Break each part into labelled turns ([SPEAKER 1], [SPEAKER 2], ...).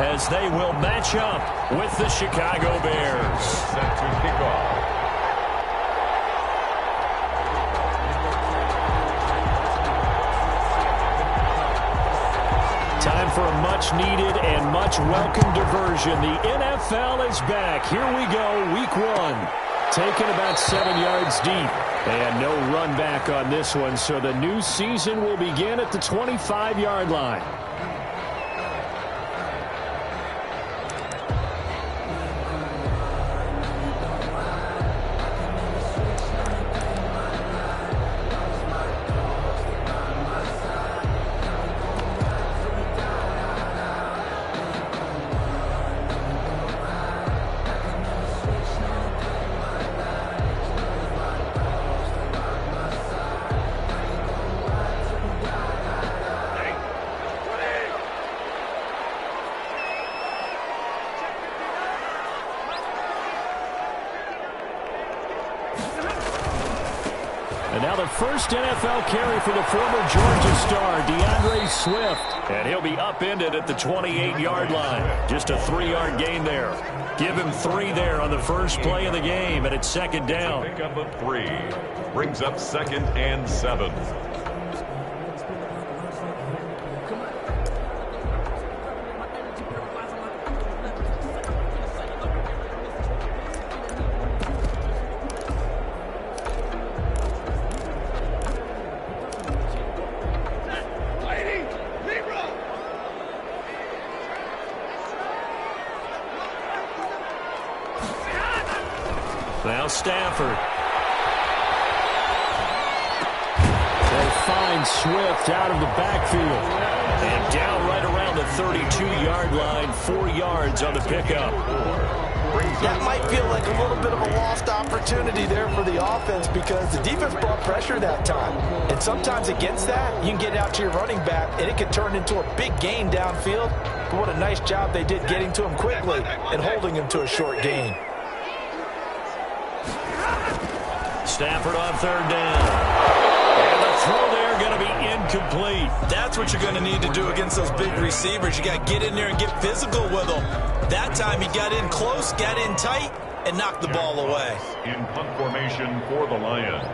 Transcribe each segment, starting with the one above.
[SPEAKER 1] as they will match up with the Chicago Bears.
[SPEAKER 2] Set to kick off.
[SPEAKER 1] Time for a much-needed and much-welcome diversion. The NFL is back. Here we go, week 1. Taken about 7 yards deep. And no run back on this one, so the new season will begin at the 25-yard line. And now the first NFL carry for the former Georgia star, DeAndre Swift. And he'll be upended at the 28-yard line. Just a 3-yard gain there. Give him 3 there on the first play of the game, and it's second down.
[SPEAKER 2] Pick up a 3. Brings up 2nd and 7.
[SPEAKER 1] Now Stafford. They find Swift out of the backfield. And down right around the 32-yard line, 4 yards on the pickup.
[SPEAKER 3] That might feel like a little bit of a lost opportunity there for the offense because the defense brought pressure that time. And sometimes against that, you can get out to your running back, and it can turn into a big gain downfield. But what a nice job they did getting to him quickly and holding him to a short gain.
[SPEAKER 1] Stafford on 3rd down. And the throw there going to be incomplete.
[SPEAKER 4] That's what you're going to need to do against those big receivers. You got to get in there and get physical with them. That time he got in close, got in tight, and knocked the ball away.
[SPEAKER 2] In punt formation for the Lions.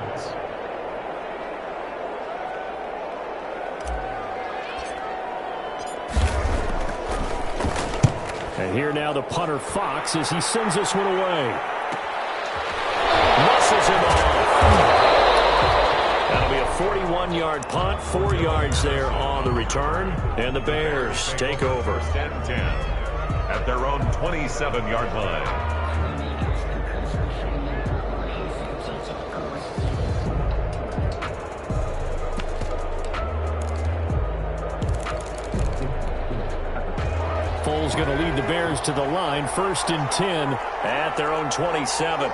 [SPEAKER 1] And here now the punter Fox as he sends this one away. Muscles him off. That'll be a 41-yard punt, 4 yards there on the return. And the Bears take over.
[SPEAKER 2] 1st and 10 at their own 27-yard line.
[SPEAKER 1] Foles going to lead the Bears to the line. 1st and 10 at their own 27.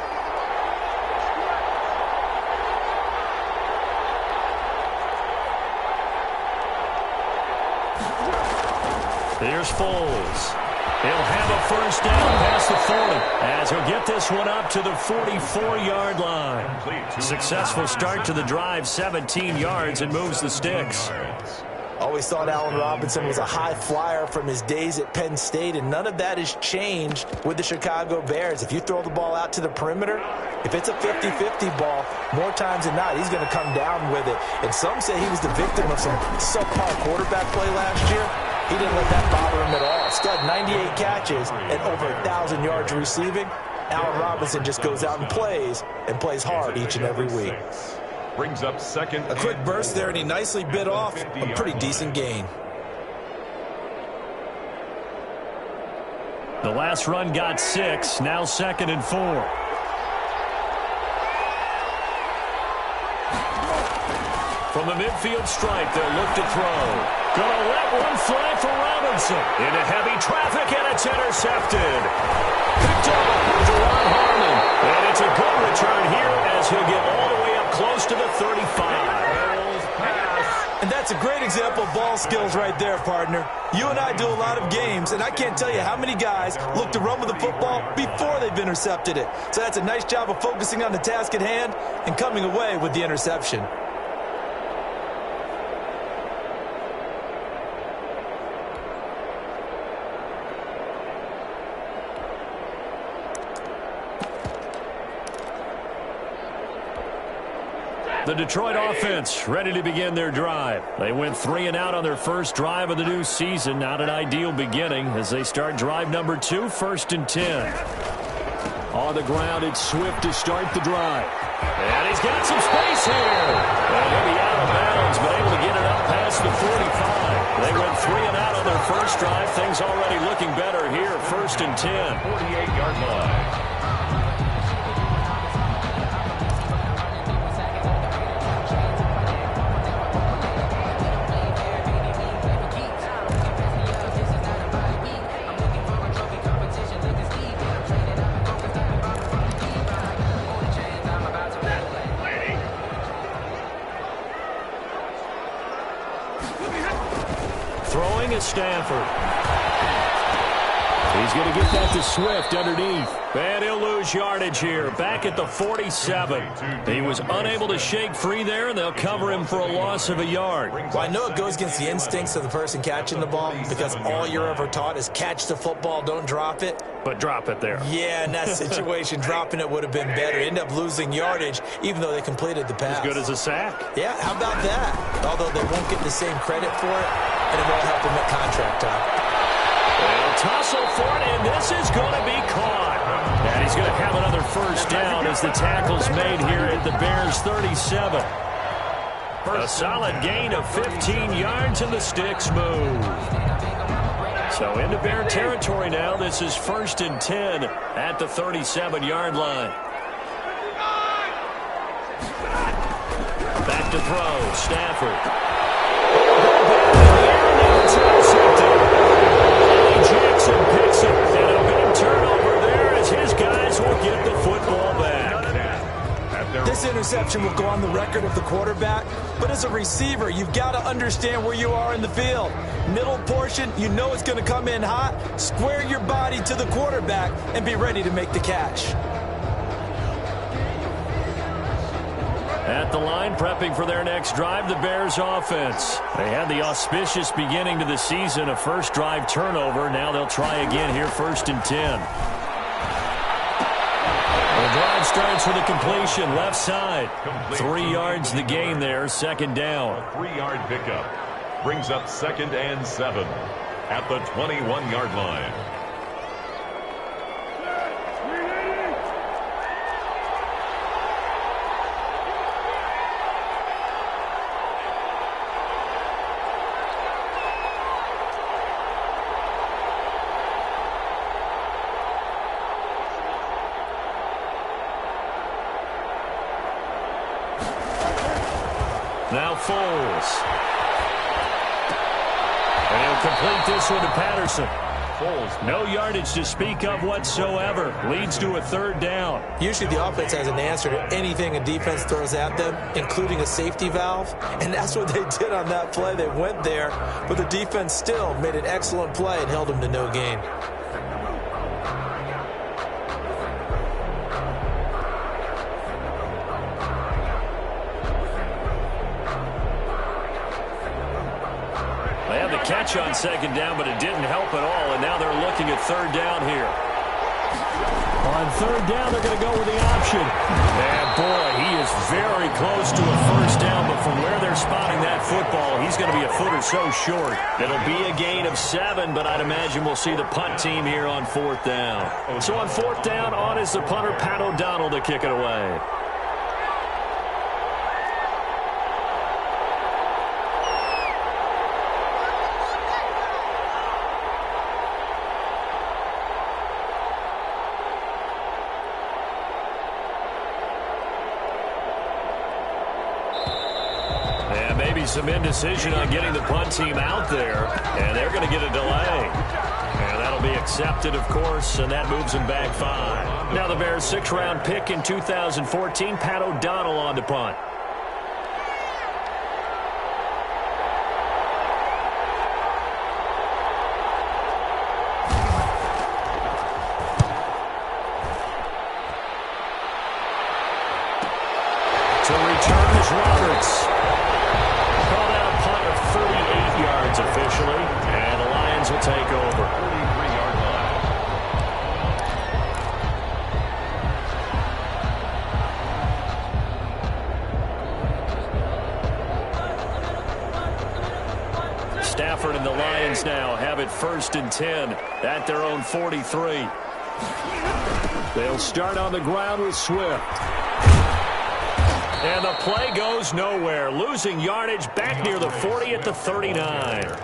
[SPEAKER 1] Here's Foles. He'll have a 1st down past the 40 as he'll get this one up to the 44-yard line. Successful start to the drive, 17 yards, and moves the sticks.
[SPEAKER 3] Always thought Allen Robinson was a high flyer from his days at Penn State, and none of that has changed with the Chicago Bears. If you throw the ball out to the perimeter, if it's a 50-50 ball, more times than not, he's going to come down with it. And some say he was the victim of some subpar quarterback play last year. He didn't let that bother him at all. Still had 98 catches and over 1,000 yards receiving. Allen Robinson just goes out and plays hard each and every week.
[SPEAKER 2] Brings up 2nd.
[SPEAKER 4] A quick burst there, and he nicely bit off a pretty decent gain.
[SPEAKER 1] The last run got 6. Now 2nd and 4. From the midfield stripe, they'll look to throw. Gonna let one fly for Robinson. Into heavy traffic, and it's intercepted. Picked up by Jerron Harmon. And it's a good return here as he'll get all the way up close to the 35.
[SPEAKER 4] And that's a great example of ball skills right there, partner. You and I do a lot of games, and I can't tell you how many guys look to run with the football before they've intercepted it. So that's a nice job of focusing on the task at hand and coming away with the interception.
[SPEAKER 1] The Detroit offense ready to begin their drive. They went 3 and out on their first drive of the new season. Not an ideal beginning as they start drive number 2, 1st and 10. On the ground, it's Swift to start the drive. And he's got some space here. And he'll be out of bounds, but able to get it up past the 45. They went 3 and out on their first drive. Things already looking better here, 1st and 10.
[SPEAKER 2] 48-yard line.
[SPEAKER 1] Throwing is Stafford. He's going to get that to Swift underneath. And he'll lose yardage here. Back at the 47. He was unable to shake free there, and they'll cover him for a loss of a yard.
[SPEAKER 3] Well, I know it goes against the instincts of the person catching the ball because all you're ever taught is catch the football, don't drop it.
[SPEAKER 1] But drop it there.
[SPEAKER 3] Yeah, in that situation, dropping it would have been better. End up losing yardage, even though they completed the pass.
[SPEAKER 1] As good as a sack.
[SPEAKER 3] Yeah, how about that? Although they won't get the same credit for it, and it won't help them at contract time.
[SPEAKER 1] They'll tussle for it, and this is going to be caught. And he's going to have another first down as the tackle's made here at the Bears' 37. A solid gain of 15 yards, and the sticks move. So into Bear territory now. This is 1st and 10 at the 37-yard line. Back to throw. Stafford. Jackson picks it. And a big turnover there as his guys will get the football back.
[SPEAKER 4] This interception will go on the record of the quarterback, but as a receiver, you've got to understand where you are in the field. Middle portion, you know it's going to come in hot. Square your body to the quarterback and be ready to make the catch.
[SPEAKER 1] At the line, prepping for their next drive, the Bears offense. They had the auspicious beginning to the season, a first drive turnover. Now they'll try again here, 1st and 10. The drive starts with a completion, left side. 3 yards the gain there, 2nd down.
[SPEAKER 2] A 3-yard pickup brings up 2nd and 7 at the 21-yard line.
[SPEAKER 1] Now Foles. And he'll complete this one to Patterson. Foles, no yardage to speak of whatsoever. Leads to a 3rd down.
[SPEAKER 3] Usually the offense has an answer to anything a defense throws at them, including a safety valve. And that's what they did on that play. They went there, but the defense still made an excellent play and held them to no gain.
[SPEAKER 1] Catch on 2nd down, but it didn't help at all, and now they're looking at 3rd down here. On 3rd down, they're going to go with the option. And boy, he is very close to a 1st down, but from where they're spotting that football, he's going to be a foot or so short. It'll be a gain of 7, but I'd imagine we'll see the punt team here on 4th down. So on 4th down, on is the punter, Pat O'Donnell, to kick it away. Some indecision on getting the punt team out there, and they're going to get a delay. And that'll be accepted, of course, and that moves them back 5. Now the Bears' 6th-round pick in 2014, Pat O'Donnell on to punt. To return is Roberts. Officially, and the Lions will take over.
[SPEAKER 2] 43-yard line.
[SPEAKER 1] first and 10 at their own 43. They'll start on the ground with Swift. And the play goes nowhere, losing yardage back near the 40 at the 39.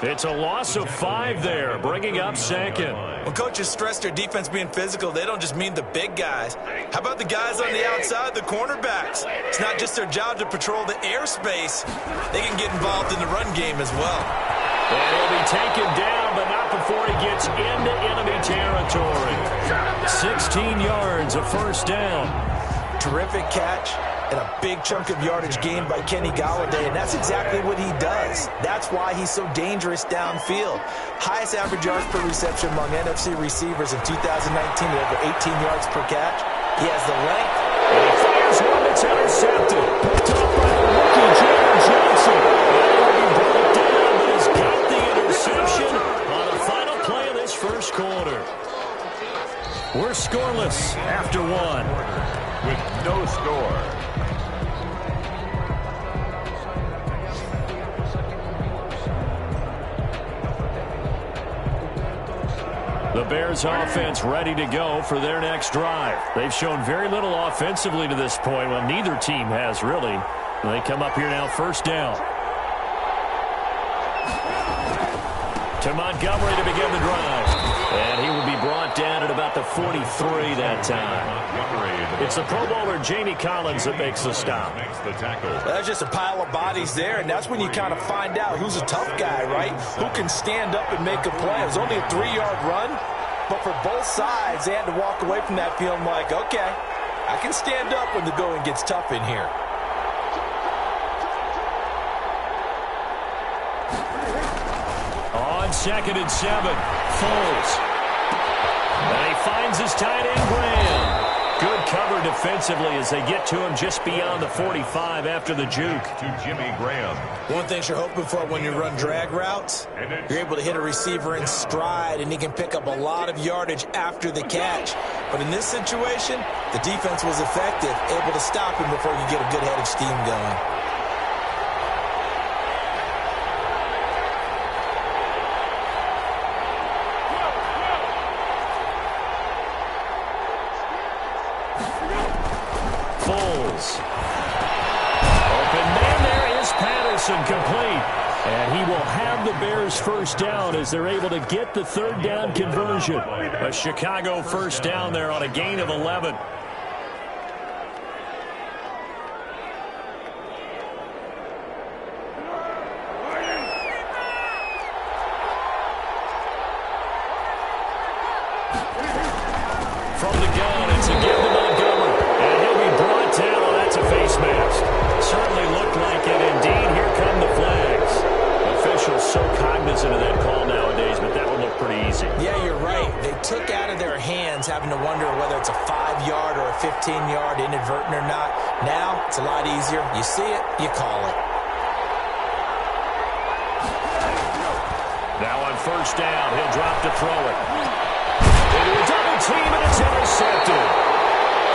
[SPEAKER 1] It's a loss of 5 there, bringing up second.
[SPEAKER 4] When coaches stress their defense being physical, they don't just mean the big guys. How about the guys on the outside, the cornerbacks? It's not just their job to patrol the airspace. They can get involved in the run game as well.
[SPEAKER 1] And he'll be taken down, but not before he gets into enemy territory. 16 yards, a first down.
[SPEAKER 3] Terrific catch. And a big chunk of yardage gained by Kenny Golladay, and that's exactly what he does. That's why he's so dangerous downfield. Highest average yards per reception among NFC receivers in 2019 at over 18 yards per catch. He has the length.
[SPEAKER 1] And he fires one that's intercepted. Picked off by the rookie, Jaron Johnson. And he brought down, but he's got the interception on the final play of this first quarter. We're scoreless after 1.
[SPEAKER 2] With no score.
[SPEAKER 1] The Bears offense ready to go for their next drive. They've shown very little offensively to this point. Well, neither team has really. They come up here now, first down. To Montgomery to begin the drive. And he will be brought down at about the 43 that time. It's the Pro Bowler Jamie Collins that makes the stop.
[SPEAKER 4] That's just a pile of bodies there, and that's when you kind of find out who's a tough guy, right? Who can stand up and make a play. It was only a 3-yard run, but for both sides, they had to walk away from that feeling like, okay, I can stand up when the going gets tough in here.
[SPEAKER 1] On 2nd and 7, Foles. And he finds his tight end, Graham. Good cover defensively as they get to him just beyond the 45 after the juke.
[SPEAKER 2] To Jimmy Graham.
[SPEAKER 3] One thing you're hoping for when you run drag routes, you're able to hit a receiver in stride, and he can pick up a lot of yardage after the catch. But in this situation, the defense was effective, able to stop him before you get a good head of steam going.
[SPEAKER 1] Complete, and he will have the Bears first down as they're able to get the third down conversion. A Chicago first down there on a gain of 11. From the gun, it's a give to Montgomery, and he'll be brought down. Oh, that's a face mask. Certainly looked like it. Indeed, here come the flags. Officials so cognizant of that call nowadays, but that would look pretty easy.
[SPEAKER 3] Yeah, you're right. They took out of their hands having to wonder whether it's a 5-yard or a 15-yard inadvertent or not. Now, it's a lot easier. You see it, you call it.
[SPEAKER 1] Now on first down, he'll drop to throw it. Into a double team, and it's intercepted.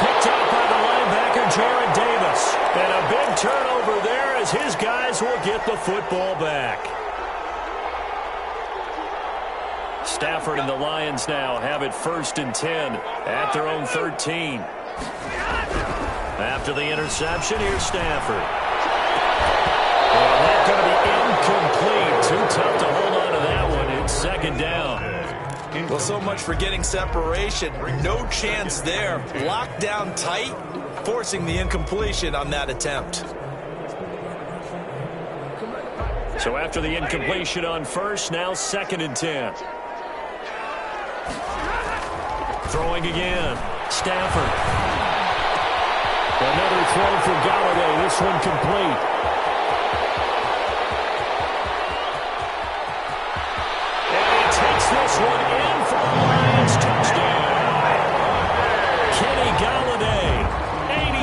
[SPEAKER 1] Picked out by the linebacker, Jared Davis. And a big turnover there as his guys will get the football back. Stafford and the Lions now have it first and 10 at their own 13. After the interception, here's Stafford. And that's going to be incomplete. Too tough to hold on to that one. It's second down.
[SPEAKER 4] Well, so much for getting separation. No chance there. Locked down tight, forcing the incompletion on that attempt.
[SPEAKER 1] So after the incompletion on first, now second and 10. Throwing again. Stafford. Another throw for Golladay. This one complete. And he takes this one in for the Lions touchdown. Kenny Golladay,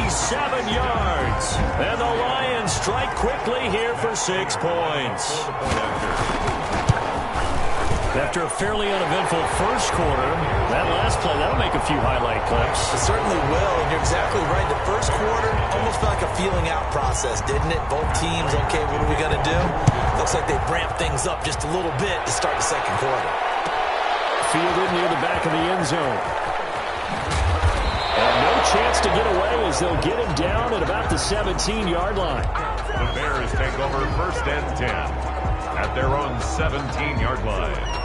[SPEAKER 1] 87 yards. And the Lions strike quickly here for 6 points. After a fairly uneventful first quarter, that last play, that'll make a few highlight clips.
[SPEAKER 3] It certainly will, and you're exactly right. The first quarter almost felt like a feeling out process, didn't it? Both teams, okay, what are we going to do? Looks like they ramped things up just a little bit to start the second quarter.
[SPEAKER 1] Fielded near the back of the end zone. And no chance to get away as they'll get him down at about the 17-yard line.
[SPEAKER 2] The Bears take over 1st and 10. At their own 17-yard line.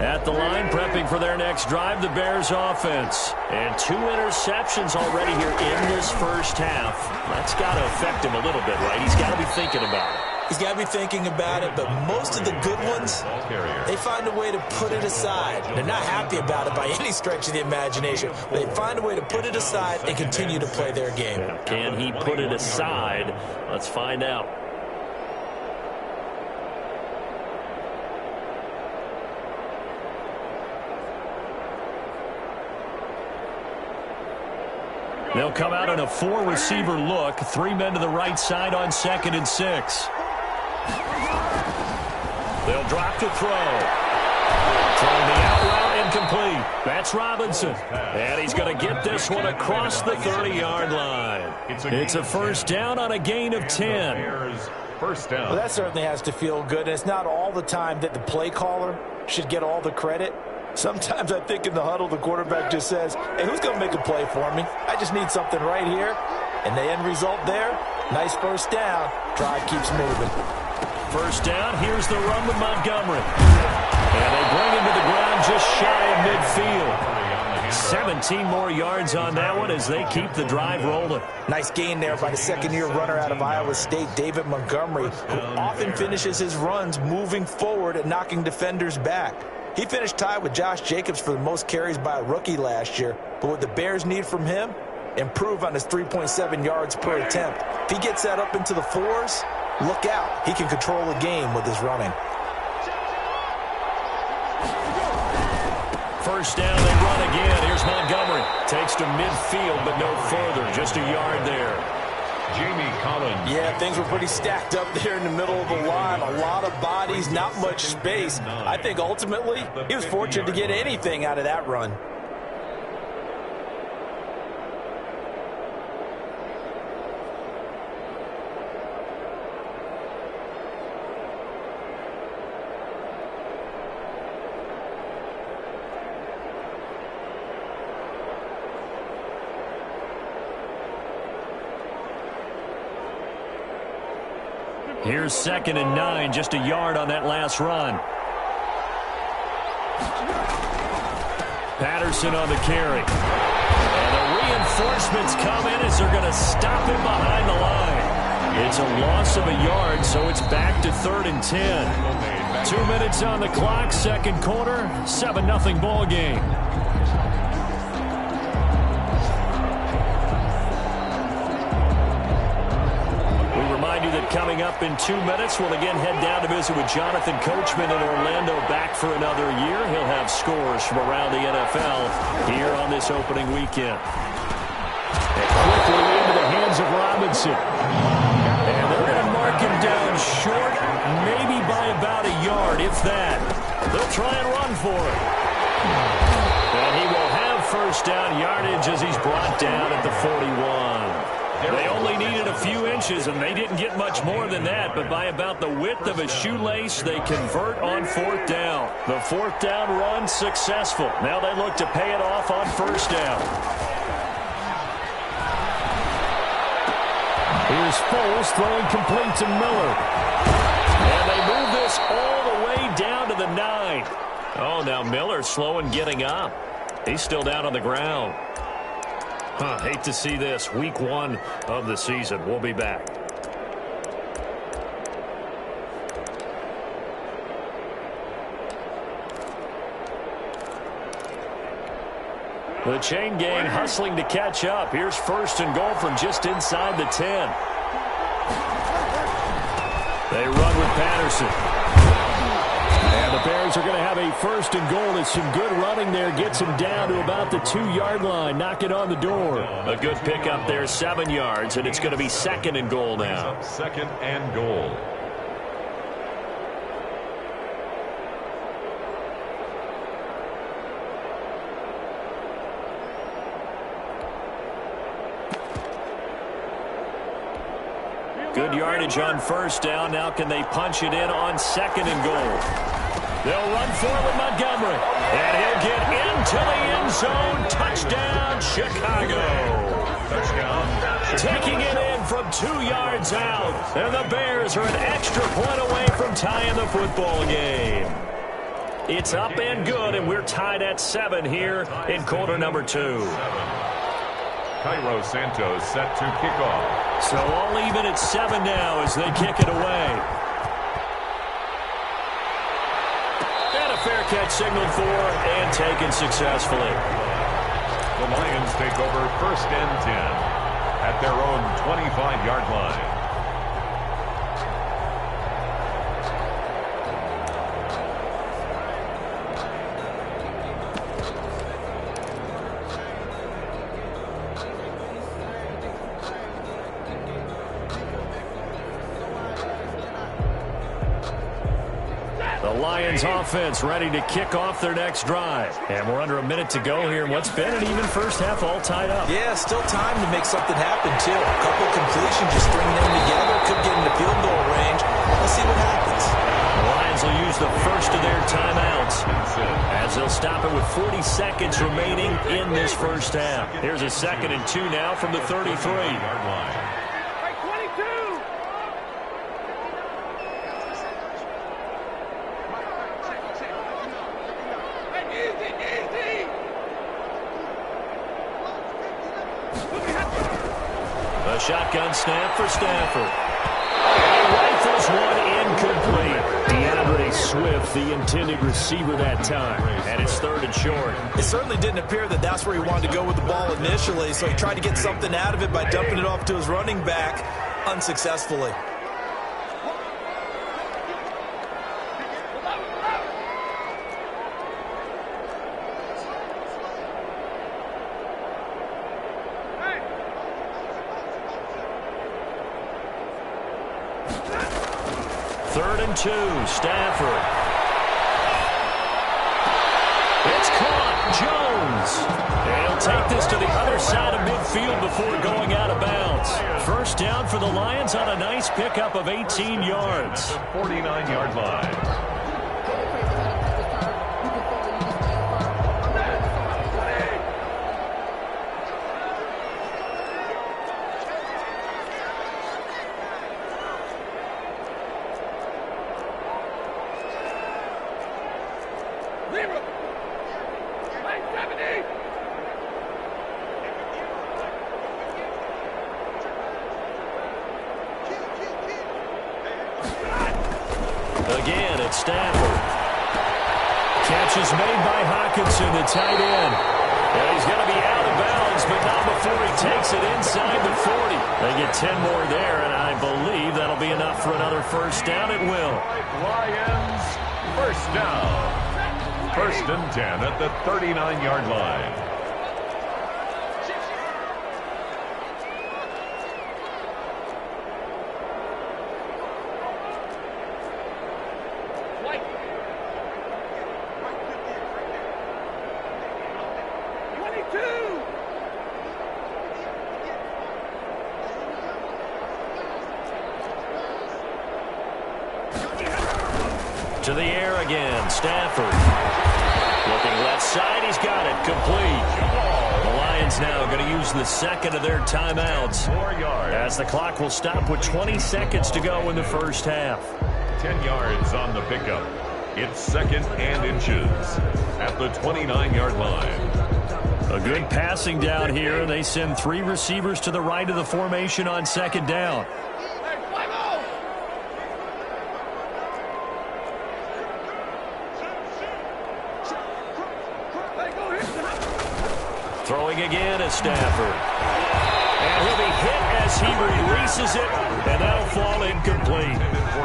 [SPEAKER 1] At the line, prepping for their next drive, the Bears offense. And 2 interceptions already here in this first half. That's got to affect him a little bit, right? He's got to be thinking about it.
[SPEAKER 3] He's got to be thinking about it, but most of the good ones, they find a way to put it aside. They're not happy about it by any stretch of the imagination. They find a way to put it aside and continue to play their game.
[SPEAKER 1] Can he put it aside? Let's find out. They'll come out in a 4-receiver look. 3 men to the right side on 2nd and 6. They'll drop to throw. Throwing the out route incomplete. That's Robinson. And he's going to get this one across the 30-yard line. It's a first down on a gain of 10.
[SPEAKER 2] First down.
[SPEAKER 3] Well, that certainly has to feel good. And it's not all the time that the play caller should get all the credit. Sometimes I think in the huddle, the quarterback just says, hey, who's going to make a play for me? I just need something right here. And the end result there, nice first down. Drive keeps moving.
[SPEAKER 1] First down, here's the run with Montgomery. And they bring him to the ground just shy of midfield. 17 more yards on that one as they keep the drive rolling.
[SPEAKER 3] Nice gain there by the second-year runner out of Iowa State, David Montgomery, who often finishes his runs moving forward and knocking defenders back. He finished tied with Josh Jacobs for the most carries by a rookie last year. But what the Bears need from him, improve on his 3.7 yards per attempt. If he gets that up into the 4s, look out. He can control the game with his running.
[SPEAKER 1] First down, they run again. Here's Montgomery. Takes to midfield, but no further. Just a yard there.
[SPEAKER 2] Jamie Collins.
[SPEAKER 3] Yeah, things were pretty stacked up there in the middle of the line. A lot of bodies, not much space. I think ultimately he was fortunate to get anything out of that run.
[SPEAKER 1] Here's 2nd and 9, just a yard on that last run. Patterson on the carry. And the reinforcements come in as they're going to stop him behind the line. It's a loss of a yard, so it's back to 3rd and 10. 2 minutes on the clock, second quarter, 7-0 ball game. Coming up in 2 minutes, we'll again head down to visit with Jonathan Coachman in Orlando, back for another year. He'll have scores from around the NFL here on this opening weekend. And quickly into the hands of Robinson. And they're going to mark him down short, maybe by about a yard, if that. They'll try and run for it. And he will have first down yardage as he's brought down at the 41. They only needed a few inches, and they didn't get much more than that, but by about the width of a shoelace, they convert on 4th down. The 4th down run successful. Now they look to pay it off on first down. Here's Foles throwing complete to Miller. And they move this all the way down to the 9. Oh, now Miller slow in getting up. He's still down on the ground. Hate to see this. Week 1 of the season. We'll be back. The chain gang hustling to catch up. Here's 1st and goal from just inside the 10. They run with Patterson. And the Bears are going to have a 1st and goal. It's some good running there. Gets him down to about the 2-yard line. Knock it on the door. A good pickup there, 7 yards, and it's going to be 2nd and goal now.
[SPEAKER 2] 2nd and goal.
[SPEAKER 1] Good yardage on 1st down. Now can they punch it in on 2nd and goal? They'll run forward Montgomery. And he'll get into the end zone. Touchdown, Chicago.
[SPEAKER 2] Touchdown.
[SPEAKER 1] Taking it in from 2 yards out. And the Bears are an extra point away from tying the football game. It's up and good, and we're tied at 7 here in quarter number 2.
[SPEAKER 2] Cairo Santos set to kick off.
[SPEAKER 1] So all even at 7 now as they kick it away. And a fair catch signaled for and taken successfully.
[SPEAKER 2] The Lions take over 1st and 10 at their own 25-yard line.
[SPEAKER 1] Lions offense ready to kick off their next drive. And we're under a minute to go here. What's been an even first half all tied up.
[SPEAKER 4] Yeah, still time to make something happen, too. A couple of completions, just string them together. Could get into field goal range. Let's see what happens.
[SPEAKER 1] The Lions will use the first of their timeouts as they'll stop it with 40 seconds remaining in this first half. Here's a 2nd and 2 now from the 33-yard line. Shotgun snap for Stafford. And rifles one incomplete. DeAndre Swift, the intended receiver that time. And it's 3rd and short.
[SPEAKER 4] It certainly didn't appear that that's where he wanted to go with the ball initially, so he tried to get something out of it by dumping it off to his running back unsuccessfully.
[SPEAKER 1] Stafford. It's caught. Jones. They'll take this to the other side of midfield before going out of bounds. 1st down for the Lions on a nice pickup of 18 yards.
[SPEAKER 2] 49-yard line.
[SPEAKER 1] Again, it's Stafford. Catch is made by Hawkinson, the tight end. And he's going to be out of bounds, but not before he takes it inside the 40. They get 10 more there, and I believe that'll be enough for another 1st down. It will.
[SPEAKER 2] Lions, 1st down. 1st and 10 at the 39-yard line.
[SPEAKER 1] To the air again, Stafford. Looking left side, he's got it, complete. The Lions now going to use the 2nd of their timeouts
[SPEAKER 2] 4 yards.
[SPEAKER 1] as the clock will stop with 20 seconds to go in the first half.
[SPEAKER 2] 10 yards on the pickup. It's 2nd and inches at the 29-yard line.
[SPEAKER 1] A good passing down here. They send 3 receivers to the right of the formation on 2nd down. Throwing again is Stafford. And he'll be hit as he releases it, and that'll fall incomplete.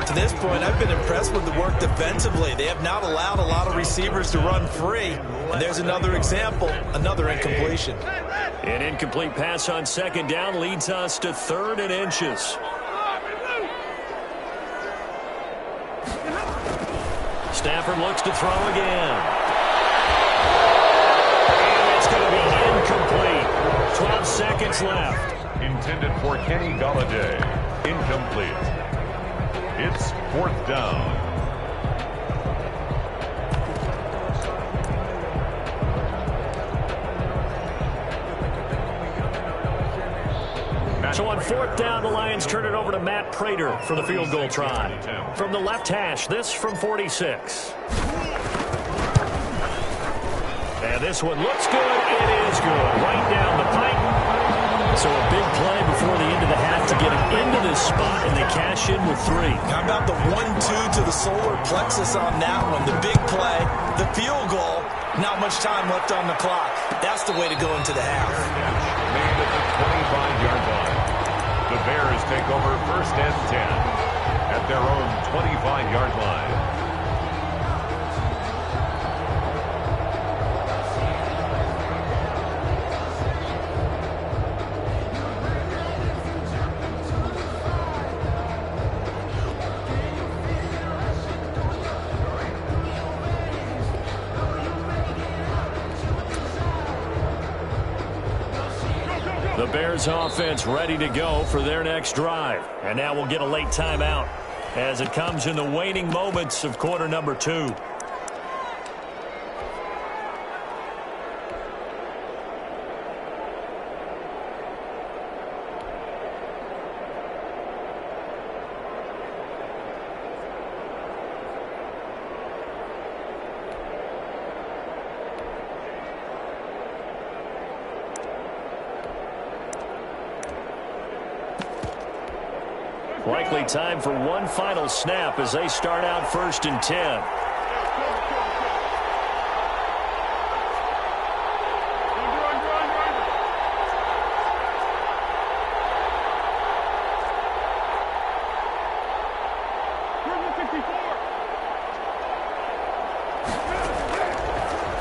[SPEAKER 3] To this point, I've been impressed with the work defensively. They have not allowed a lot of receivers to run free. And there's another example, another incompletion.
[SPEAKER 1] An incomplete pass on second down leads us to 3rd and inches. Stafford looks to throw again. And it's going to be incomplete. 12 seconds left.
[SPEAKER 2] Intended for Kenny Galladay. Incomplete. It's 4th down.
[SPEAKER 1] So on 4th down, the Lions turn it over to Matt Prater for the field goal try. From the left hash, this from 46. And this one looks good. It is good. Right down the pipe. So a big play before the end of the half to get him into this spot, and they cash in with 3.
[SPEAKER 3] How about the 1-2 to the solar plexus on that one? The big play, the field goal, not much time left on the clock. That's the way to go into the half.
[SPEAKER 2] Made at the 25-yard line. The Bears take over 1st and 10 at their own 25-yard line.
[SPEAKER 1] The Bears offense ready to go for their next drive. And now we'll get a late timeout as it comes in the waning moments of quarter number 2. Likely time for one final snap as they start out 1st and 10.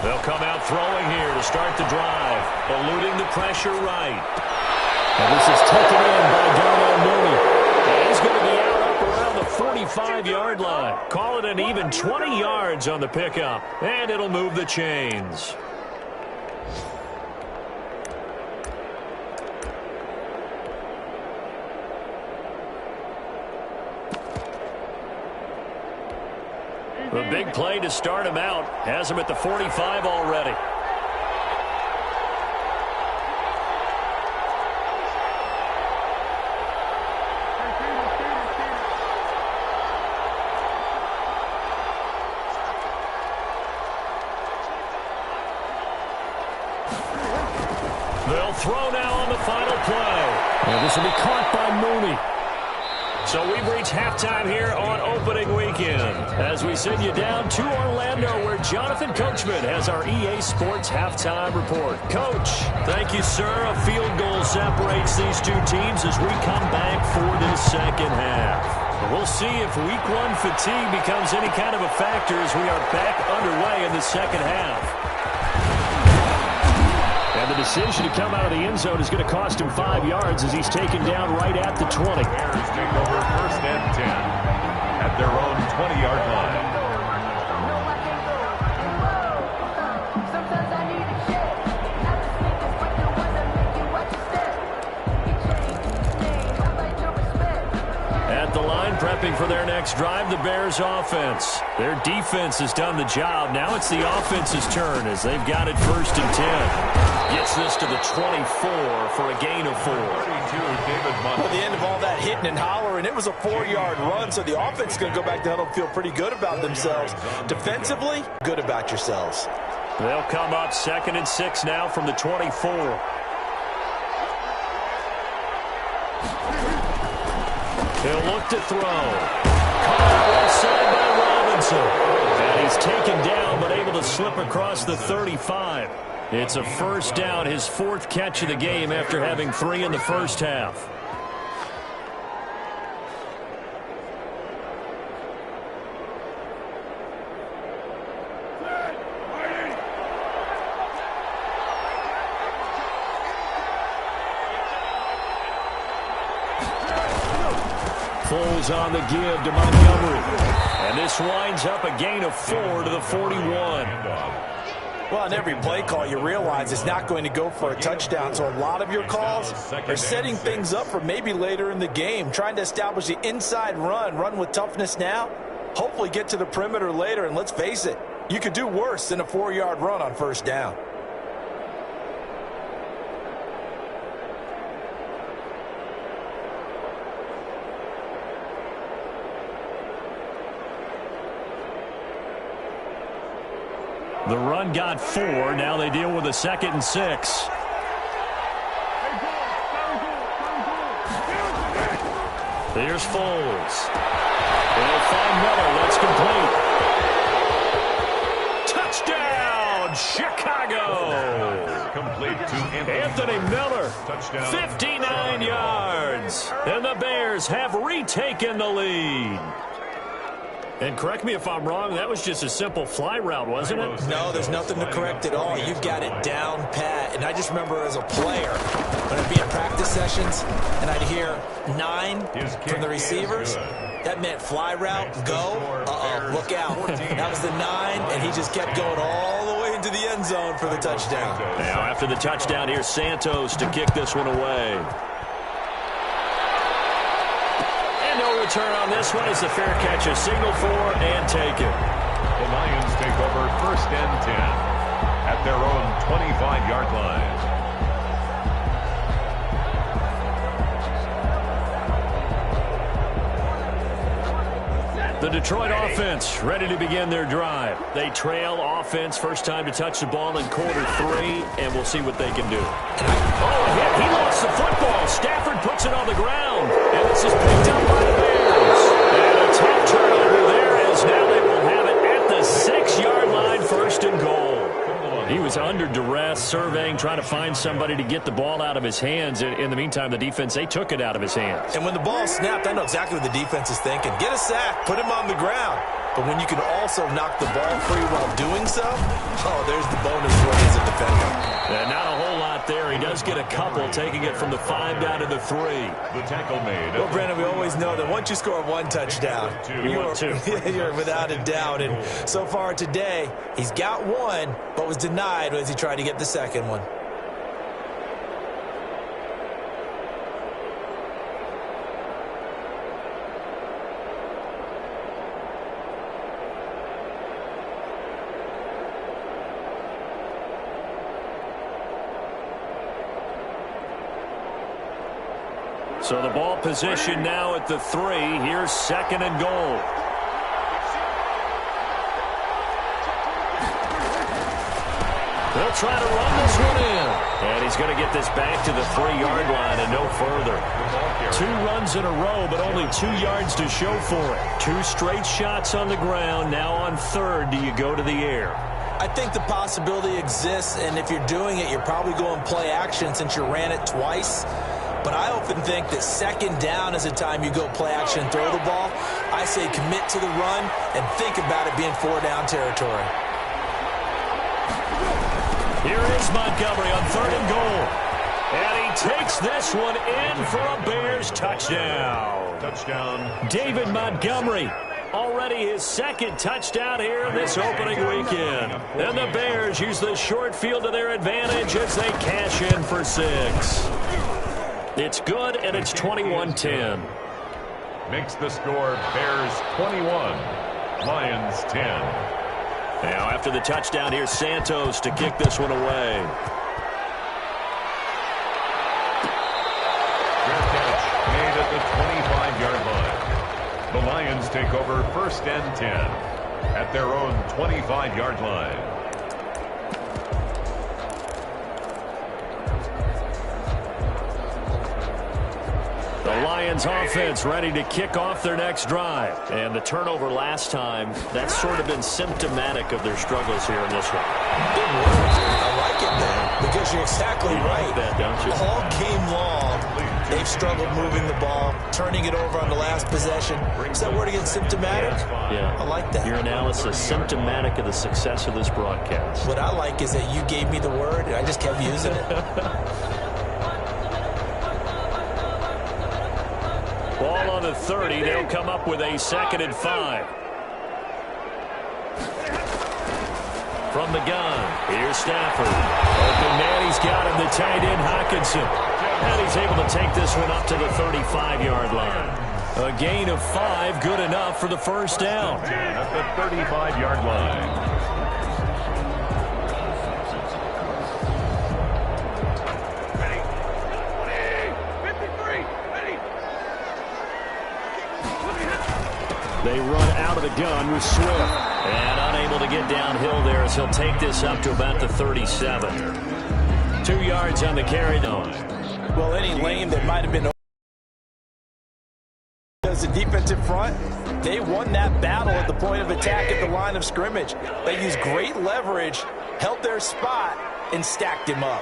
[SPEAKER 1] They'll come out throwing here to start the drive, eluding the pressure right. And this is taken in by Darnell Mooney. He's going to be out up around the 45-yard line. Call it an even 20 yards on the pickup, and it'll move the chains. The big play to start him out has him at the 45 already. They'll throw now on the final play. And this will be caught by Mooney. So we've reached halftime here on opening weekend as we send you down to Orlando where Jonathan Coachman has our EA Sports halftime report. Coach, thank you, sir. A field goal separates these two teams as we come back for this second half. We'll see if week 1 fatigue becomes any kind of a factor as we are back underway in the second half. And the decision to come out of the end zone is going to cost him 5 yards as he's taken down right at the 20.
[SPEAKER 2] Bears take over 1st and 10 at their own 20-yard line.
[SPEAKER 1] At the line, prepping for their next drive, the Bears offense. Their defense has done the job. Now it's the offense's turn as they've got it 1st and 10. Gets this to the 24 for a gain of 4.
[SPEAKER 3] At the end of all that hitting and hollering, it was a 4-yard run, so the offense is going to go back down and feel pretty good about themselves. Defensively, good about yourselves.
[SPEAKER 1] They'll come up 2nd and 6 now from the 24. He'll look to throw. Caught left side by Robinson. And he's taken down but able to slip across the 35. It's a 1st down, his 4th catch of the game after having 3 in the first half. Foles on the give to Montgomery. And this winds up a gain of 4 to the 41.
[SPEAKER 3] Well, on every play call, you realize it's not going to go for a touchdown. So a lot of your calls are setting things up for maybe later in the game, trying to establish the inside run with toughness now, hopefully get to the perimeter later. And let's face it, you could do worse than a 4-yard run on first down.
[SPEAKER 1] The run got 4. Now they deal with a 2nd and 6. Here's Foles. They'll find Miller. That's complete. Touchdown, Chicago.
[SPEAKER 2] Complete to
[SPEAKER 1] Anthony Miller.
[SPEAKER 2] Touchdown.
[SPEAKER 1] 59 yards. And the Bears have retaken the lead. And correct me if I'm wrong, that was just a simple fly route, wasn't it?
[SPEAKER 3] No, there's nothing to correct at all. You've got it down pat. And I just remember as a player, when I'd be in practice sessions, and I'd hear 9 from the receivers, that meant fly route, go, look out. That was the 9, and he just kept going all the way into the end zone for the touchdown.
[SPEAKER 1] Now, after the touchdown, here's Santos to kick this one away. Return on this one is the fair catch, a signal for and take it.
[SPEAKER 2] The Lions take over 1st and 10 at their own 25-yard line.
[SPEAKER 1] The Detroit offense ready to begin their drive. They trail offense, first time to touch the ball in quarter 3, and we'll see what they can do. Oh, he lost the football. Stafford puts it on the ground, and this is picked up by the Bears. And a tough turnover there as now they will have it at the 6-yard line, 1st and goal. He was under duress, surveying, trying to find somebody to get the ball out of his hands. In the meantime, the defense, they took it out of his hands.
[SPEAKER 3] And when the ball snapped, I know exactly what the defense is thinking. Get a sack, put him on the ground. But when you can also knock the ball free while doing so, there's the bonus for you as a defender.
[SPEAKER 1] And not a whole lot there. He does get a couple, taking it from the 5 down to the 3.
[SPEAKER 2] The tackle made.
[SPEAKER 3] Well, Brandon, we always know that once you score 1 touchdown, you're without a doubt. And so far today, he's got 1, but was denied as he tried to get the 2nd one.
[SPEAKER 1] So the ball position now at the 3. Here's 2nd and goal. They'll try to run this one in. And he's going to get this back to the 3-yard line and no further. 2 runs in a row, but only 2 yards to show for it. 2 straight shots on the ground. Now on 3rd, do you go to the air?
[SPEAKER 3] I think the possibility exists, and if you're doing it, you're probably going play action since you ran it twice. But I often think that 2nd down is the time you go play action and throw the ball. I say commit to the run and think about it being 4-down territory.
[SPEAKER 1] Here is Montgomery on 3rd and goal. And he takes this one in for a Bears touchdown.
[SPEAKER 2] Touchdown.
[SPEAKER 1] David Montgomery, already his 2nd touchdown here this opening weekend. And the Bears use the short field to their advantage as they cash in for 6. It's good, and it's 21-10.
[SPEAKER 2] Makes the score Bears 21, Lions 10.
[SPEAKER 1] Now after the touchdown, here's Santos to kick this one away.
[SPEAKER 2] Fair catch made at the 25-yard line. The Lions take over 1st and 10 at their own 25-yard line.
[SPEAKER 1] The Lions offense ready to kick off their next drive. And the turnover last time, that's sort of been symptomatic of their struggles here in this one.
[SPEAKER 3] Big word. I like it, man, because you're exactly right.
[SPEAKER 1] Like that, don't you?
[SPEAKER 3] All game long, they've struggled moving the ball, turning it over on the last possession. Is that word again, symptomatic?
[SPEAKER 1] Yeah.
[SPEAKER 3] I like that.
[SPEAKER 1] Your analysis, symptomatic of the success of this broadcast.
[SPEAKER 3] What I like is that you gave me the word, and I just kept using it.
[SPEAKER 1] Ball on the 30. They'll come up with a 2nd and 5. From the gun, here's Stafford. Open man, he's got him, the tight end, Hockenson. And he's able to take this one up to the 35-yard line. A gain of 5, good enough for the first down.
[SPEAKER 2] At the 35-yard line.
[SPEAKER 1] They run out of the gun with Swift. And unable to get downhill there as he'll take this up to about the 37. 2 yards on the carry, though.
[SPEAKER 3] Well, any lane that might have been as a defensive front, they won that battle at the point of attack at the line of scrimmage. They used great leverage, held their spot, and stacked him up.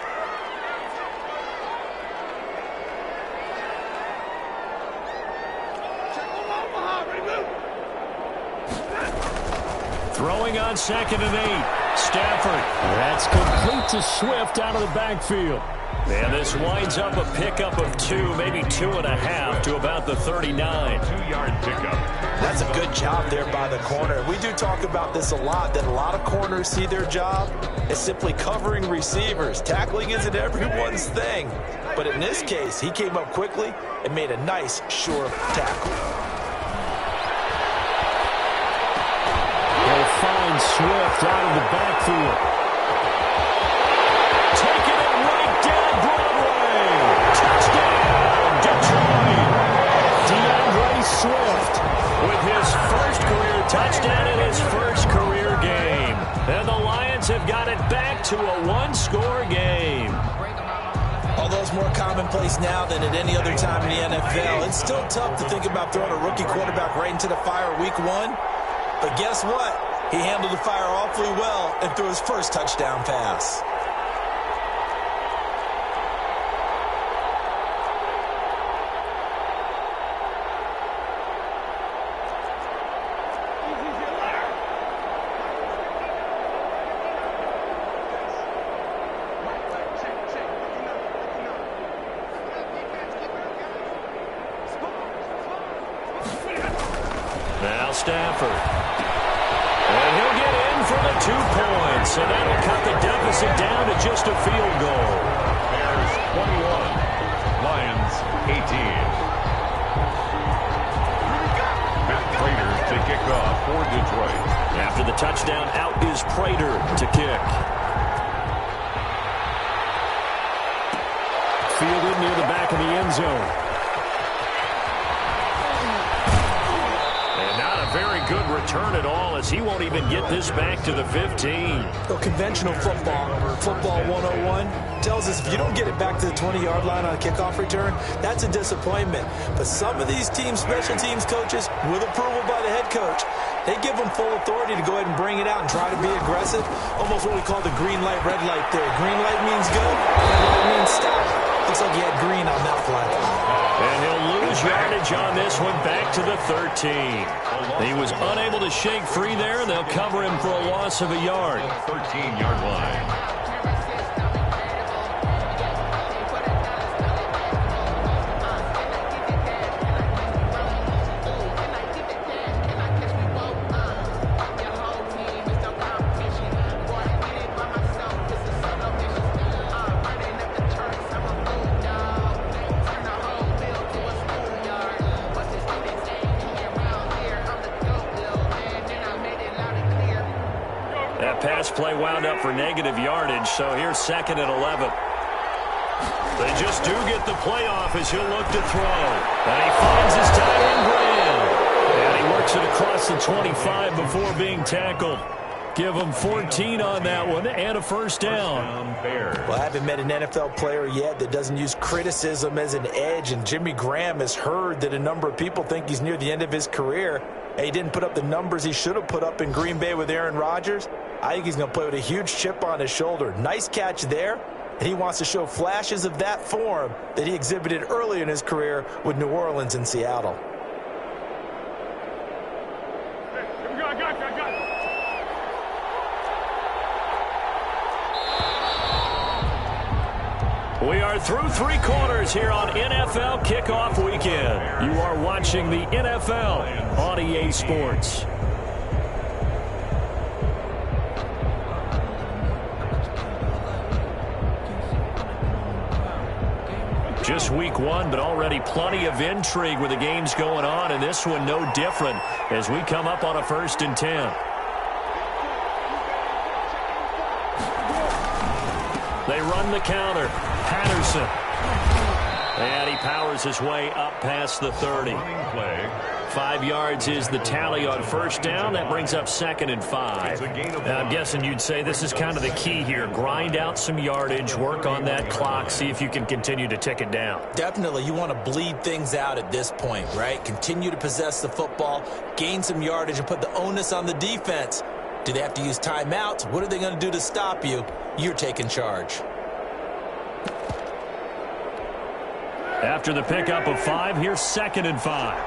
[SPEAKER 1] Throwing on 2nd and 8. Stafford. That's complete to Swift out of the backfield. And this winds up a pickup of 2, maybe 2.5 to about the 39.
[SPEAKER 2] 2-yard pickup.
[SPEAKER 3] That's a good job there by the corner. We do talk about this a lot, that a lot of corners see their job as simply covering receivers. Tackling isn't everyone's thing. But in this case, he came up quickly and made a nice, sure tackle.
[SPEAKER 1] They'll find Swift out of the backfield. Taking it right down Broadway. Touchdown, Detroit. DeAndre Swift with his first career touchdown in his first career game. And the Lions have got it back to a 1-score game.
[SPEAKER 3] Although it's more commonplace now than at any other time in the NFL, it's still tough to think about throwing a rookie quarterback right into the fire week 1. But guess what? He handled the fire awfully well and threw his first touchdown pass.
[SPEAKER 1] Now Stafford. And he'll get in for the 2 points. And that'll cut the deficit down to just a field goal.
[SPEAKER 2] Bears 21. Lions 18. Matt Prater to kick off for Detroit.
[SPEAKER 1] After the touchdown, out is Prater to kick. Fielded near the back of the end zone. Very good return at all as he won't even get this back to the 15.
[SPEAKER 3] Well, conventional football 101, tells us if you don't get it back to the 20-yard line on a kickoff return, that's a disappointment. But some of these special teams coaches, with approval by the head coach, they give them full authority to go ahead and bring it out and try to be aggressive. Almost what we call the green light, red light there. Green light means go, red light means stop. Looks like he had green on that play.
[SPEAKER 1] And he'll lose yardage on this one back to the 13. He was unable to shake free there, and they'll cover him for a loss of a yard.
[SPEAKER 2] 13-yard line.
[SPEAKER 1] Pass play wound up for negative yardage, so here's 2nd and 11. They just do get the playoff as he'll look to throw. And he finds his tight end Graham. And he works it across the 25 before being tackled. Give him 14 on that one and a first down.
[SPEAKER 3] Well, I haven't met an NFL player yet that doesn't use criticism as an edge, and Jimmy Graham has heard that a number of people think he's near the end of his career. And he didn't put up the numbers he should have put up in Green Bay with Aaron Rodgers. I think he's going to play with a huge chip on his shoulder. Nice catch there, and he wants to show flashes of that form that he exhibited early in his career with New Orleans and Seattle.
[SPEAKER 1] We are through 3 quarters here on NFL Kickoff Weekend. You are watching the NFL on EA Sports. Just week 1, but already plenty of intrigue with the games going on, and this one no different as we come up on a 1st and 10. They run the counter. Patterson. And he powers his way up past the 30. 5 yards is the tally on 1st down. That brings up 2nd and 5. Now, I'm guessing you'd say this is kind of the key here. Grind out some yardage, work on that clock, see if you can continue to tick it down.
[SPEAKER 4] Definitely. You want to bleed things out at this point, right? Continue to possess the football, gain some yardage, and put the onus on the defense. Do they have to use timeouts? What are they going to do to stop you? You're taking charge.
[SPEAKER 1] After the pickup of 5, here's 2nd and 5.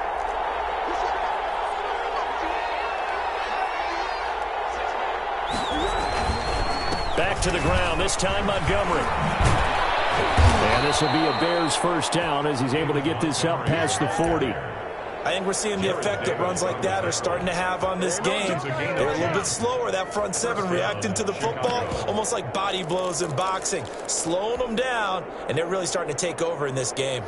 [SPEAKER 1] Back to the ground, this time Montgomery. And this will be a Bears 1st down as he's able to get this up past the 40.
[SPEAKER 4] I think we're seeing the effect that runs like that are starting to have on this game. They're a little bit slower, that front 7, reacting to the football, almost like body blows in boxing, slowing them down, and they're really starting to take over in this game.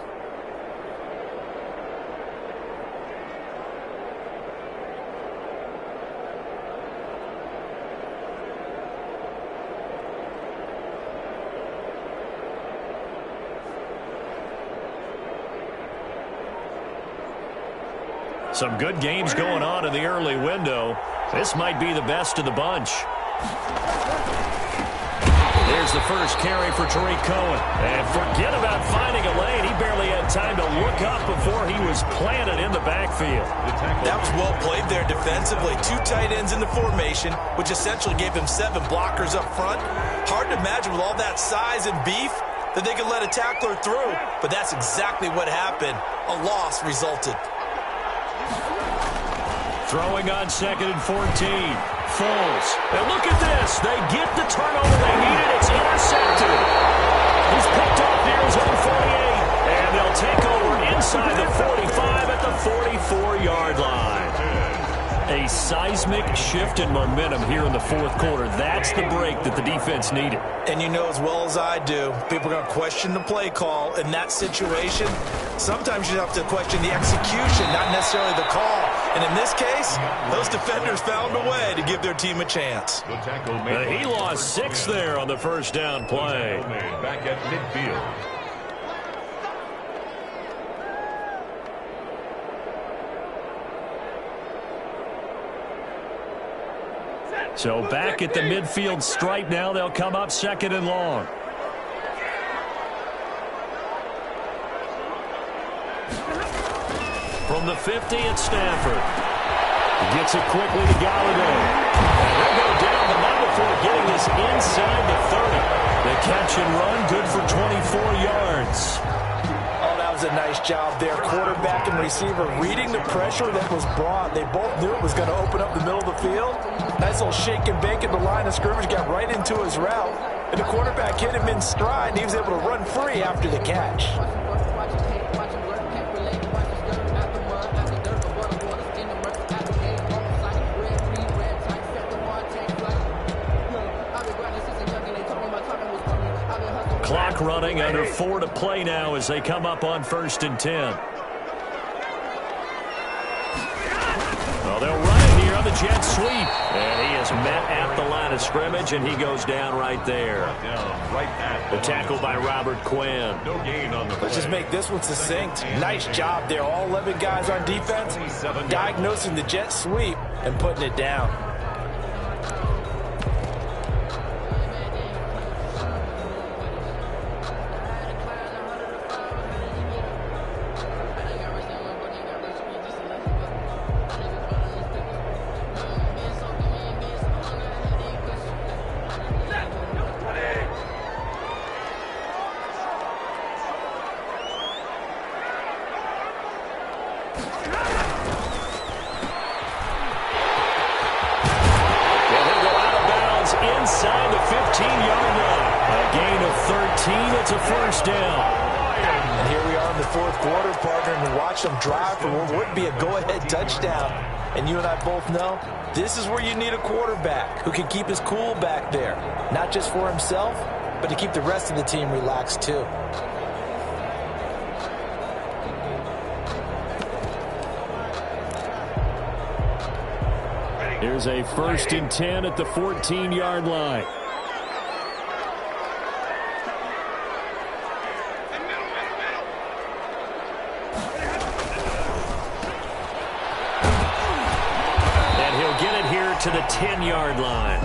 [SPEAKER 1] Some good games going on in the early window. This might be the best of the bunch. There's the first carry for Tariq Cohen. And forget about finding a lane. He barely had time to look up before he was planted in the backfield.
[SPEAKER 4] That was well played there defensively. 2 tight ends in the formation, which essentially gave him 7 blockers up front. Hard to imagine with all that size and beef that they could let a tackler through. But that's exactly what happened. A loss resulted.
[SPEAKER 1] Throwing on 2nd and 14. Foles. And look at this. They get the turnover they needed. It's intercepted. He's picked off near his own 48. And they'll take over inside the 45 at the 44-yard line. A seismic shift in momentum here in the 4th quarter. That's the break that the defense needed.
[SPEAKER 4] And you know as well as I do, people are going to question the play call in that situation. Sometimes you have to question the execution, not necessarily the call. And in this case, those defenders found a way to give their team a chance.
[SPEAKER 1] He lost 6 there on the 1st down play.
[SPEAKER 2] Back at midfield.
[SPEAKER 1] So back at the midfield stripe now, they'll come up 2nd and long. From the 50 at Stanford. Gets it quickly to Galladay. And they'll go down the line before getting this inside the 30. The catch and run, good for 24 yards.
[SPEAKER 3] A nice job there. Quarterback and receiver reading the pressure that was brought. They both knew it was going to open up the middle of the field. Nice little shake and bake at the line of scrimmage. Got right into his route. And the quarterback hit him in stride. And he was able to run free after the catch.
[SPEAKER 1] Clock running, under 4 to play now as they come up on 1st and 10. Well, they'll run it here on the jet sweep. And he is met at the line of scrimmage, and he goes down right there. The tackle by Robert Quinn.
[SPEAKER 2] No gain on the play.
[SPEAKER 3] Let's just make this one succinct. Nice job there. All 11 guys on defense diagnosing the jet sweep and putting it down.
[SPEAKER 1] Inside the 15-yard line. A gain of 13. It's a first down.
[SPEAKER 3] And here we are in the fourth quarter, partner, and watch them drive for what would be a go-ahead touchdown. And you and I both know this is where you need a quarterback who can keep his cool back there, not just for himself, but to keep the rest of the team relaxed too.
[SPEAKER 1] Here's a 1st and 10 at the 14-yard line. And he'll get it here to the 10-yard line.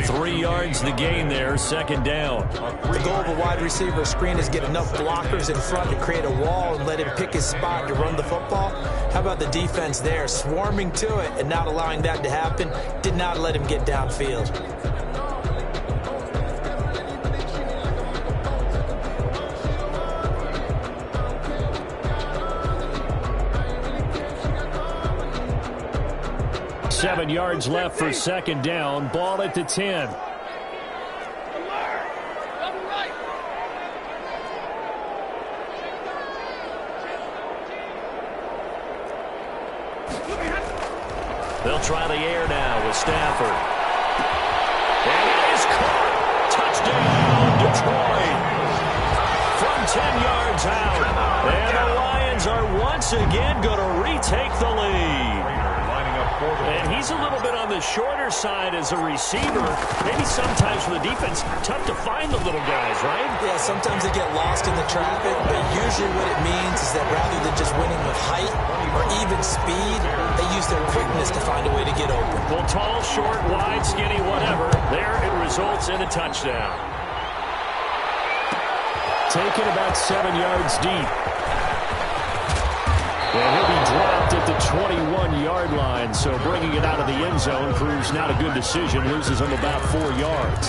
[SPEAKER 1] 3 yards the gain there, 2nd down.
[SPEAKER 3] The goal of a wide receiver screen is get enough blockers in front to create a wall and let him pick his spot to run the football. How about the defense there, swarming to it and not allowing that to happen? Did not let him get downfield.
[SPEAKER 1] Seven yards left for 2nd down. Ball at the 10. They'll try the air now with Stafford. And it is caught. Touchdown, Detroit. From 10 yards out. And the Lions are once again going to retake the lead. And he's a little bit on the shorter side as a receiver. Maybe sometimes for the defense, tough to find the little guys, right?
[SPEAKER 3] Yeah, sometimes they get lost in the traffic, but usually what it means is that rather than just winning with height or even speed, they use their quickness to find a way to get open.
[SPEAKER 1] Well, tall, short, wide, skinny, whatever. There it results in a touchdown. Taken about 7 yards deep. And he'll be dropped at the 21-yard line, so bringing it out of the end zone proves not a good decision, loses him about 4 yards.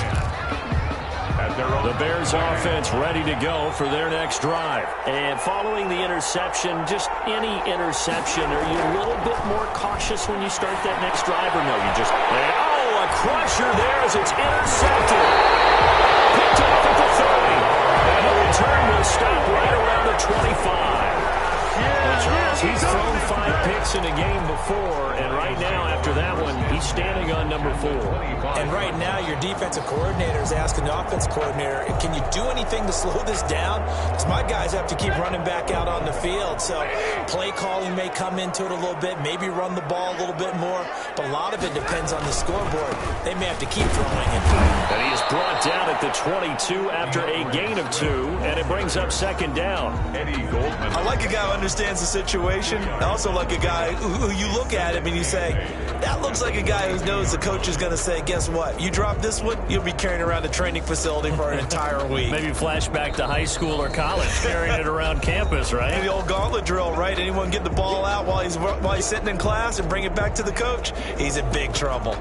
[SPEAKER 1] The Bears offense ready to go for their next drive. And following the interception, just any interception, are you a little bit more cautious when you start that next drive, or no? You just, a crusher there as it's intercepted. Picked off at the 30. And the return will stop right around the 25. Charles, he's thrown 5 picks in a game before, and right now, after that one, he's standing on number 4.
[SPEAKER 3] And right now, your defensive coordinator is asking the offense coordinator, can you do anything to slow this down? Because my guys have to keep running back out on the field. So play calling may come into it a little bit, maybe run the ball a little bit more, but a lot of it depends on the scoreboard. They may have to keep throwing it.
[SPEAKER 1] And he is brought down at the 22 after a gain of 2, and it brings up 2nd down.
[SPEAKER 2] Eddie Goldman.
[SPEAKER 4] I like a guy who understands the situation. I also like a guy who you look at him and you say, that looks like a guy who knows the coach is going to say, guess what? You drop this one, you'll be carrying around a training facility for an entire week.
[SPEAKER 1] Maybe flashback to high school or college, carrying it around campus, right?
[SPEAKER 4] The old gauntlet drill, right? Anyone get the ball out while he's sitting in class and bring it back to the coach? He's in big trouble.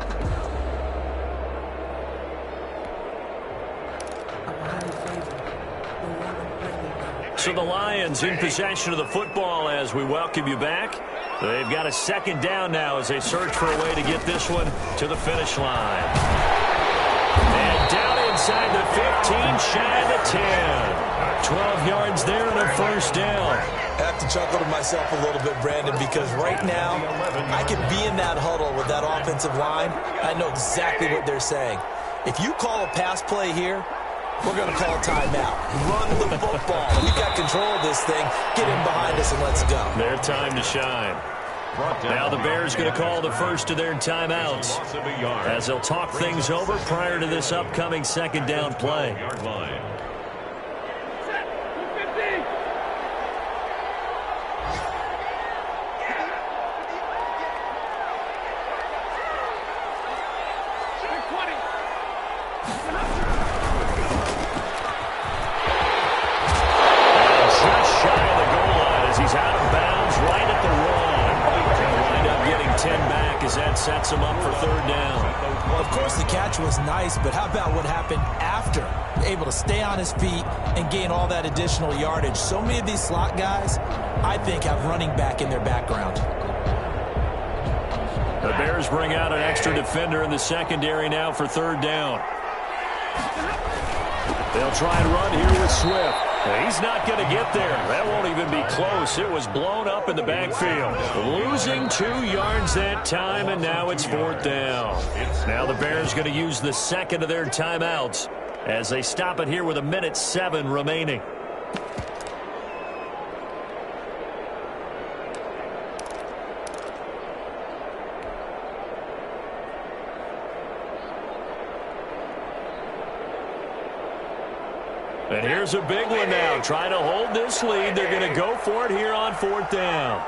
[SPEAKER 1] So the Lions in possession of the football as we welcome you back. They've got a 2nd down now as they search for a way to get this one to the finish line. And down inside the 15, shy of the 10. 12 yards there and a 1st down.
[SPEAKER 3] I have to chuckle to myself a little bit, Brandon, because right now I could be in that huddle with that offensive line. I know exactly what they're saying. If you call a pass play here, we're going to call a timeout. Run the football. We've got control of this thing. Get in behind us and let's go.
[SPEAKER 1] Their time to shine. Now the Bears going to call the first of their timeouts as they'll talk things over prior to this upcoming 2nd down play. Sets him up for 3rd down.
[SPEAKER 3] Well, of course, the catch was nice, but how about what happened after? Able to stay on his feet and gain all that additional yardage. So many of these slot guys, I think, have running back in their background.
[SPEAKER 1] The Bears bring out an extra defender in the secondary now for 3rd down. They'll try and run here with Swift. He's not going to get there. That won't even be close. It was blown up in the backfield. Losing 2 yards that time, and now it's 4th down. Now the Bears going to use the second of their timeouts as they stop it here with 1:07 remaining. And here's a big one now. Trying to hold this lead. They're going to go for it here on 4th down.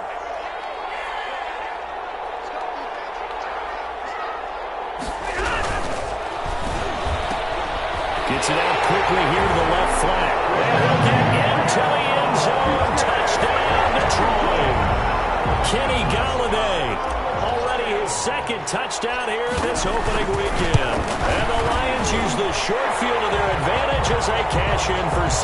[SPEAKER 1] Gets it out quickly here to the left flank. And he'll get into the end zone. Touchdown, Detroit. Kenny Galladay. Already his second touchdown here this opening weekend. And the Lions use the short field to their advantage as they cash in for 6.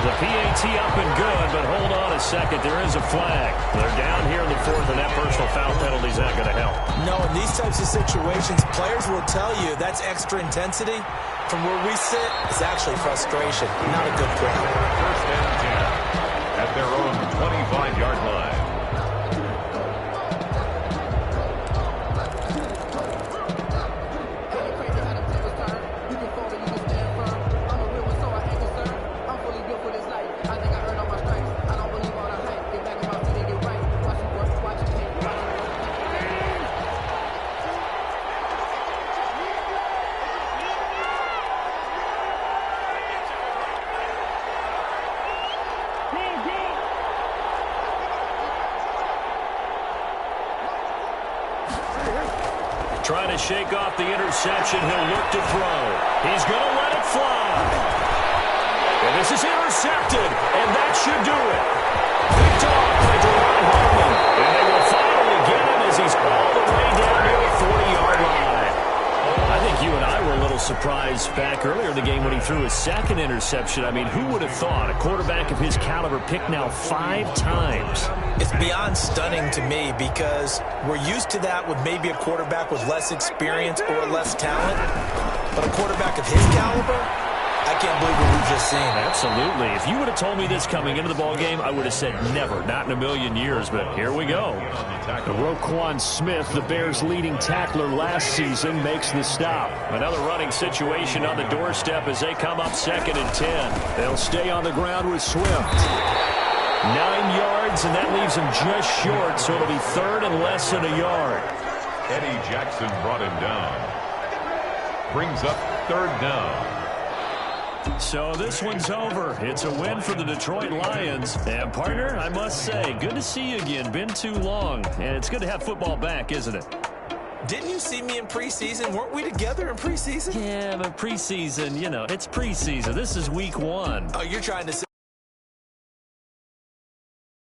[SPEAKER 1] The PAT up and good, but hold on a second. There is a flag. They're down here in the 4th, and that personal foul penalty is not going to help.
[SPEAKER 3] No, in these types of situations, players will tell you that's extra intensity. From where we sit, it's actually frustration. Not a good crowd.
[SPEAKER 2] 1st and 10 at their own 25-yard line.
[SPEAKER 1] Trying to shake off the interception. He'll look to throw. He's going to let it fly. And this is intercepted, and that should do it. Picked off by Duran Hartman. And they will finally get him as he's all the way down near the 40-yard line. I think you and I were a little surprised back earlier in the game when he threw his second interception. I mean, who would have thought a quarterback of his caliber picked now 5 times?
[SPEAKER 3] It's beyond stunning to me because we're used to that with maybe a quarterback with less experience or less talent. But a quarterback of his caliber, I can't believe what we've just seen.
[SPEAKER 1] Absolutely. If you would have told me this coming into the ballgame, I would have said never, not in a million years. But here we go. Roquan Smith, the Bears' leading tackler last season, makes the stop. Another running situation on the doorstep as they come up 2nd and 10. They'll stay on the ground with Swift. 9 yards, and that leaves him just short, so it'll be 3rd and less than a yard.
[SPEAKER 2] Eddie Jackson brought him down. Brings up 3rd down.
[SPEAKER 1] So this one's over. It's a win for the Detroit Lions. And, partner, I must say, good to see you again. Been too long. And it's good to have football back, isn't it?
[SPEAKER 3] Didn't you see me in preseason? Weren't we together in preseason?
[SPEAKER 1] Yeah, but preseason, you know, it's preseason. This is week 1.
[SPEAKER 3] Oh, you're trying to say